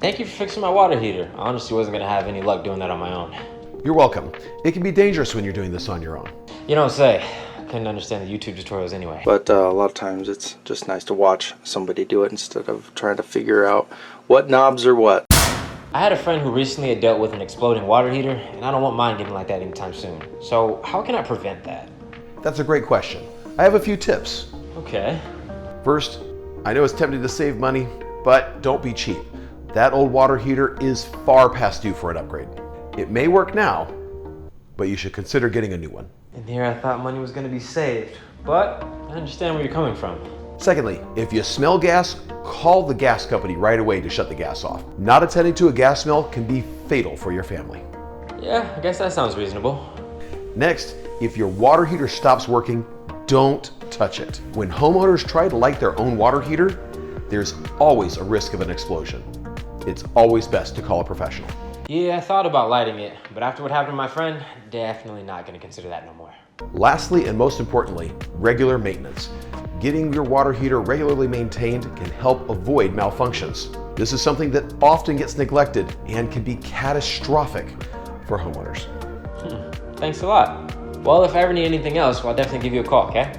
Thank you for fixing my water heater. I honestly wasn't gonna have any luck doing that on my own. You're welcome. It can be dangerous when you're doing this on your own. You don't say. I couldn't understand the YouTube tutorials anyway. But a lot of times it's just nice to watch somebody do it instead of trying to figure out what knobs are what. I had a friend who recently had dealt with an exploding water heater, and I don't want mine getting like that anytime soon. So how can I prevent that? That's a great question. I have a few tips. Okay. First, I know it's tempting to save money, but don't be cheap. That old water heater is far past due for an upgrade. It may work now, but you should consider getting a new one. And here I thought money was gonna be saved, but I understand where you're coming from. Secondly, if you smell gas, call the gas company right away to shut the gas off. Not attending to a gas smell can be fatal for your family. Yeah, I guess that sounds reasonable. Next, if your water heater stops working, don't touch it. When homeowners try to light their own water heater, there's always a risk of an explosion. It's always best to call a professional. Yeah, I thought about lighting it, but after what happened to my friend, definitely not gonna consider that no more. Lastly, and most importantly, regular maintenance. Getting your water heater regularly maintained can help avoid malfunctions. This is something that often gets neglected and can be catastrophic for homeowners. Thanks a lot. Well, if I ever need anything else, well, I'll definitely give you a call, okay?